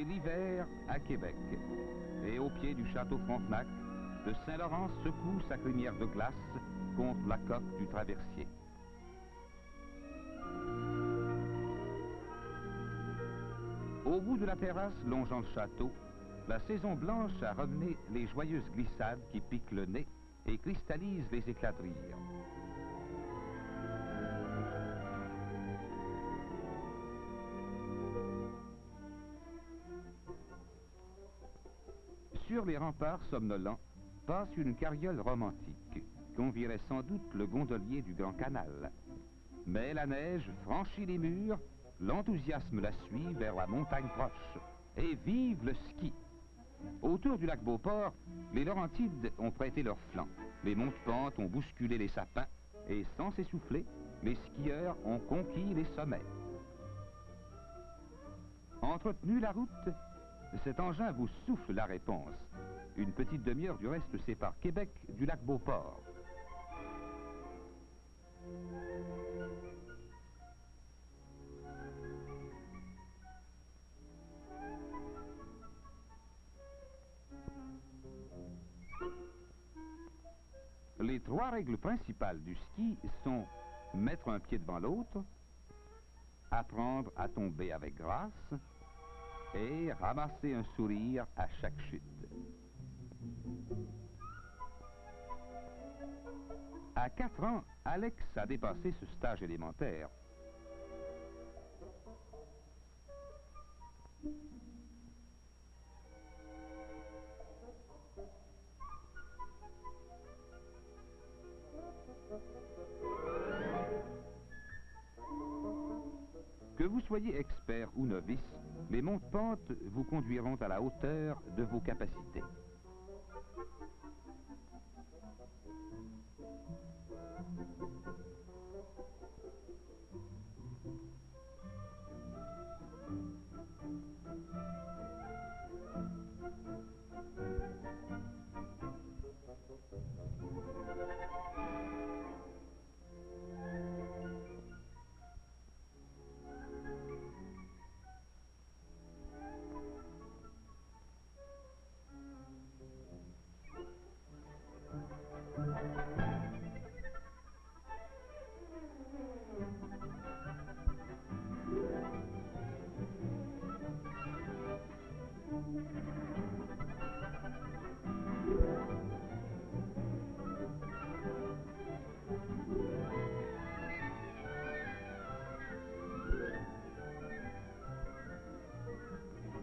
C'est l'hiver à Québec. Et au pied du château Frontenac, le Saint-Laurent secoue sa crinière de glace contre la coque du traversier. Au bout de la terrasse longeant le château, la saison blanche a ramené les joyeuses glissades qui piquent le nez et cristallisent les éclats de rire. Sur les remparts somnolents passe une carriole romantique, convierait sans doute le gondolier du Grand Canal. Mais la neige franchit les murs, l'enthousiasme la suit vers la montagne proche. Et vive le ski! Autour du lac Beauport, les Laurentides ont prêté leur flanc. Les monte-pentes ont bousculé les sapins et sans s'essouffler, les skieurs ont conquis les sommets. Entretenu la route, cet engin vous souffle la réponse. Une petite demi-heure du reste sépare Québec du lac Beauport. Les trois règles principales du ski sont mettre un pied devant l'autre, apprendre à tomber avec grâce et ramasser un sourire à chaque chute. À 4 ans, Alex a dépassé ce stage élémentaire. Que vous soyez expert ou novice, les monte-pentes vous conduiront à la hauteur de vos capacités.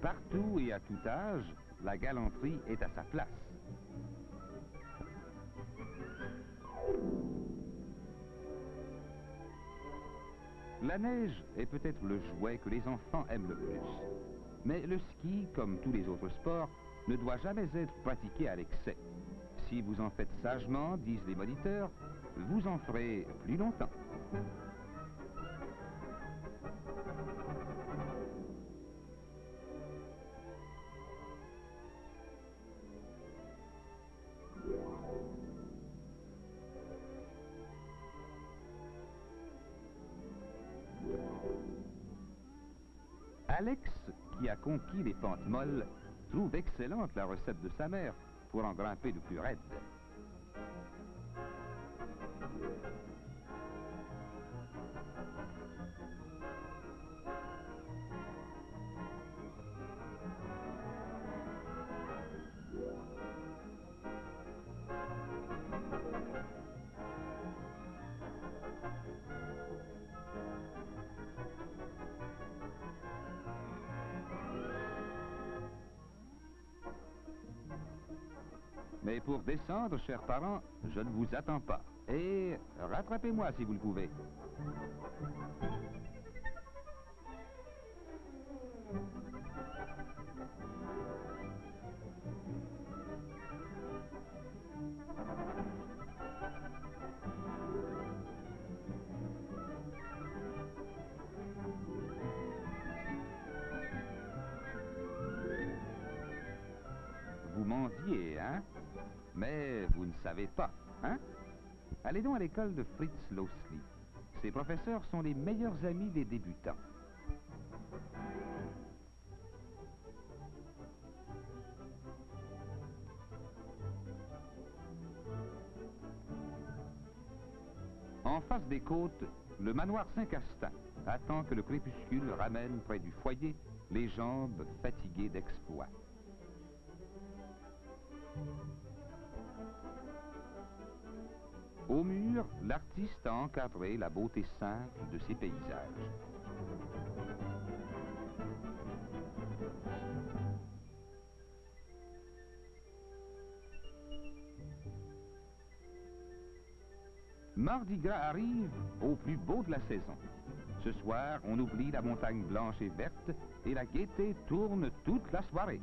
Partout et à tout âge, la galanterie est à sa place. La neige est peut-être le jouet que les enfants aiment le plus. Mais le ski, comme tous les autres sports, ne doit jamais être pratiqué à l'excès. Si vous en faites sagement, disent les moniteurs, vous en ferez plus longtemps. Alex, qui a conquis les pentes molles, trouve excellente la recette de sa mère pour en grimper de plus raide. Mais pour descendre, chers parents, je ne vous attends pas. Et rattrapez-moi si vous le pouvez. Vous m'enviez, hein? Mais vous ne savez pas, hein? Allez donc à l'école de Fritz Loosli. Ses professeurs sont les meilleurs amis des débutants. En face des côtes, le manoir Saint-Castin attend que le crépuscule ramène près du foyer les jambes fatiguées d'exploits. Au mur, l'artiste a encadré la beauté simple de ses paysages. Mardi Gras arrive au plus beau de la saison. Ce soir, on oublie la montagne blanche et verte et la gaieté tourne toute la soirée.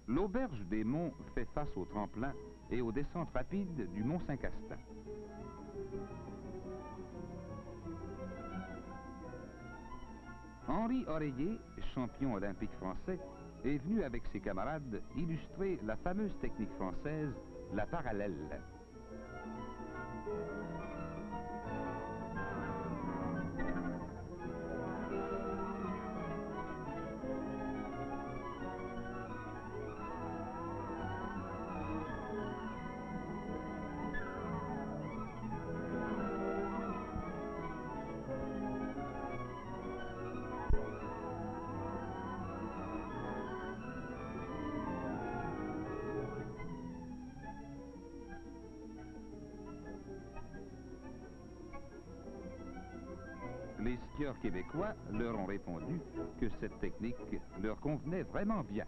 L'auberge des Monts fait face au tremplin et aux descentes rapides du mont Saint-Castin. Henri Oreiller, champion olympique français, est venu avec ses camarades illustrer la fameuse technique française, la parallèle. Les skieurs québécois leur ont répondu que cette technique leur convenait vraiment bien.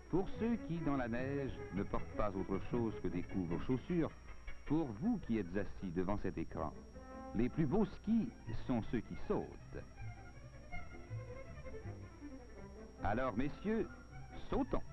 Pour ceux qui, dans la neige, ne portent pas autre chose que des couvre-chaussures, pour vous qui êtes assis devant cet écran, les plus beaux skis sont ceux qui sautent. Alors, messieurs, sautons!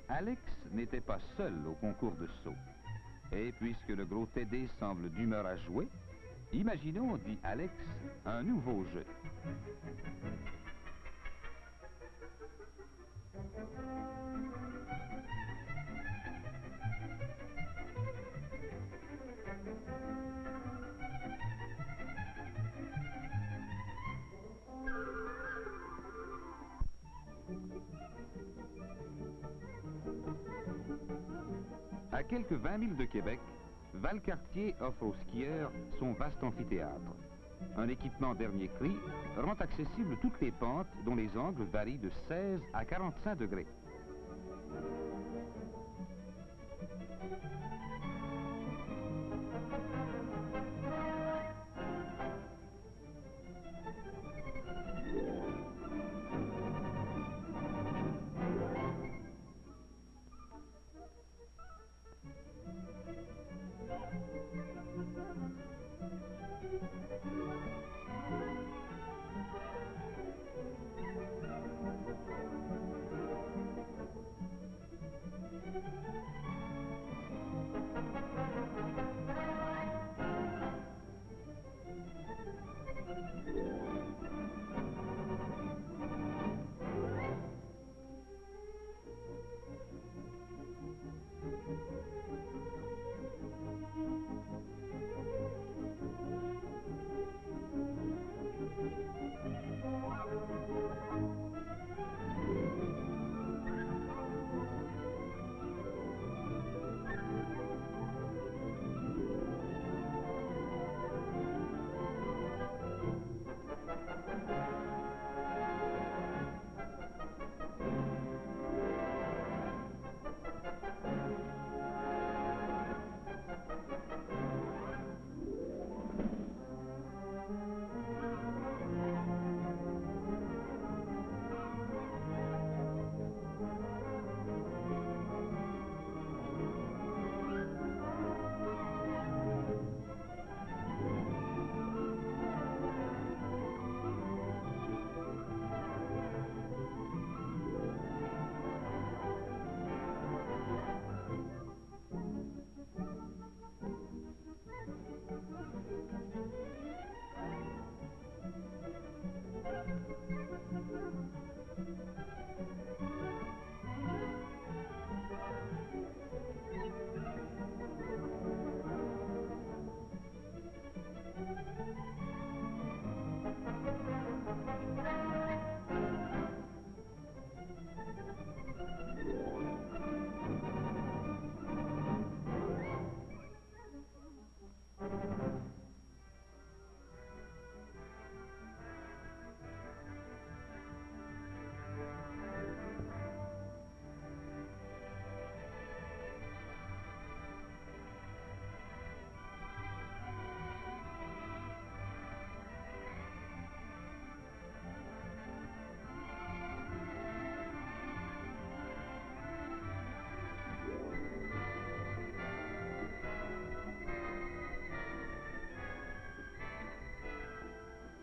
Alex n'était pas seul au concours de saut. Et puisque le gros Tédé semble d'humeur à jouer, imaginons, dit Alex, un nouveau jeu. À quelques 20 milles de Québec, Valcartier offre aux skieurs son vaste amphithéâtre. Un équipement dernier cri rend accessibles toutes les pentes dont les angles varient de 16 à 45 degrés.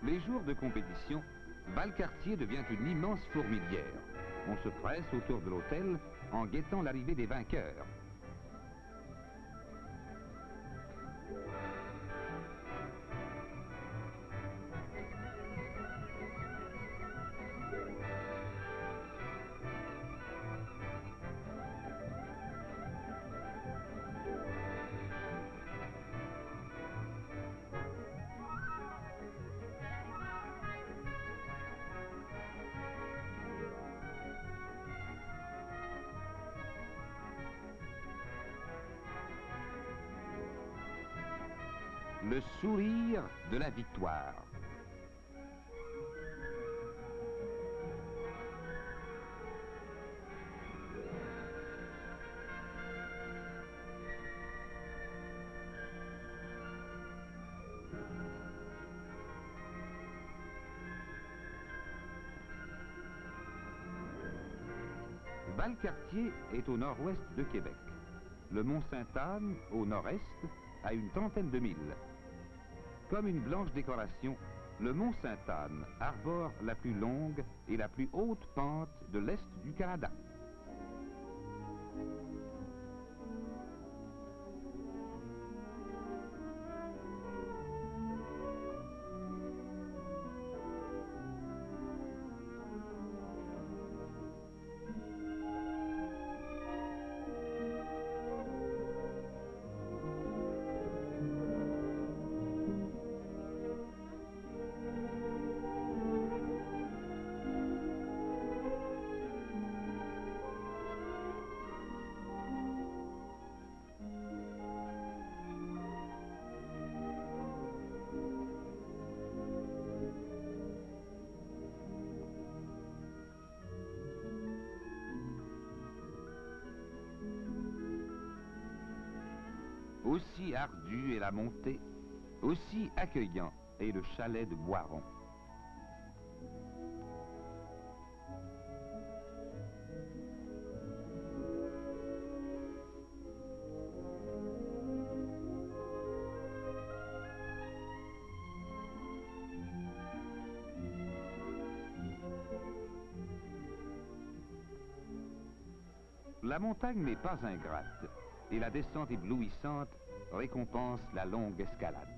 Les jours de compétition, Valcartier devient une immense fourmilière. On se presse autour de l'hôtel en guettant l'arrivée des vainqueurs. Le sourire de la victoire. Valcartier est au nord-ouest de Québec. Le mont Sainte-Anne, au nord-est, à une trentaine de milles. Comme une blanche décoration, le mont Sainte-Anne arbore la plus longue et la plus haute pente de l'est du Canada. Aussi ardue est la montée, aussi accueillant est le chalet de Boiron. La montagne n'est pas ingrate et la descente éblouissante récompense la longue escalade.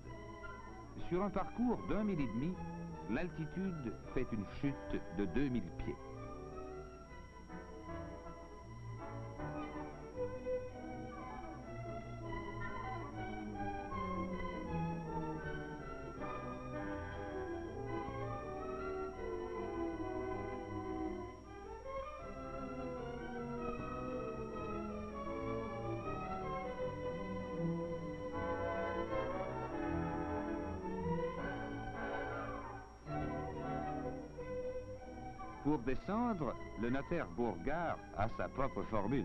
Sur un parcours d'1,5 miles, l'altitude fait une chute de 2000 pieds. Pour descendre, le notaire Bourgard a sa propre formule.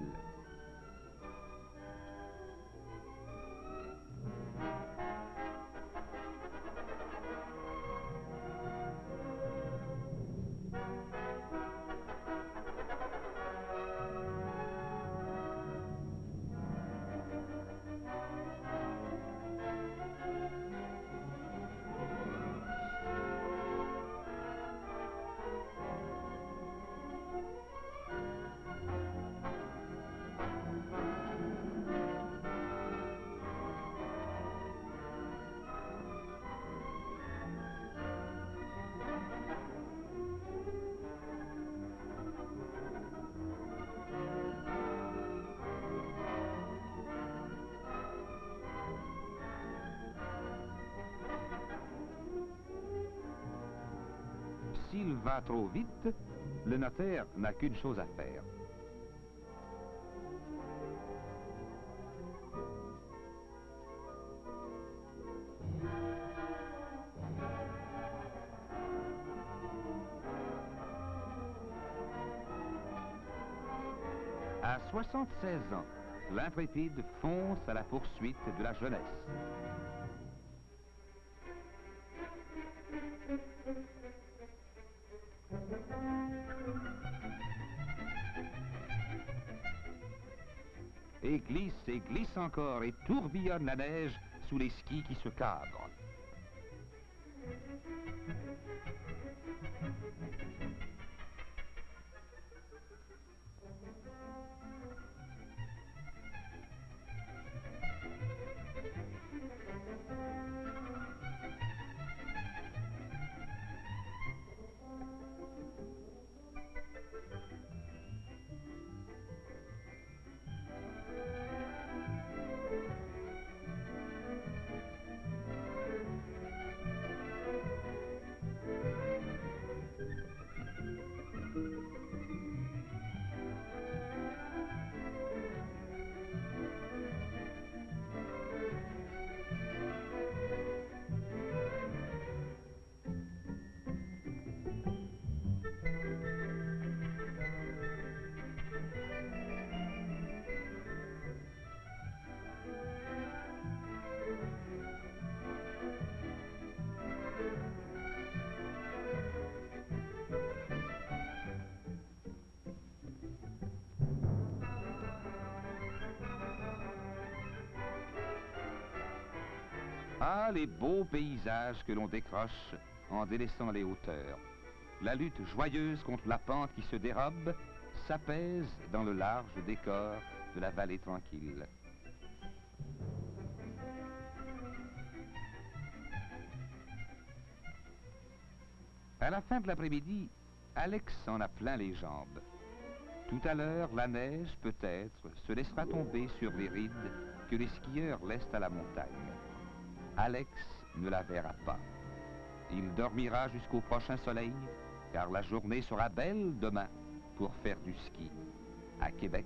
S'il va trop vite, le notaire n'a qu'une chose à faire. À 76 ans, l'intrépide fonce à la poursuite de la jeunesse. Et glisse encore et tourbillonne la neige sous les skis qui se cabrent. Ah, les beaux paysages que l'on décroche en délaissant les hauteurs. La lutte joyeuse contre la pente qui se dérobe s'apaise dans le large décor de la vallée tranquille. À la fin de l'après-midi, Alex en a plein les jambes. Tout à l'heure, la neige, peut-être, se laissera tomber sur les rides que les skieurs laissent à la montagne. Alex ne la verra pas. Il dormira jusqu'au prochain soleil, car la journée sera belle demain pour faire du ski à Québec.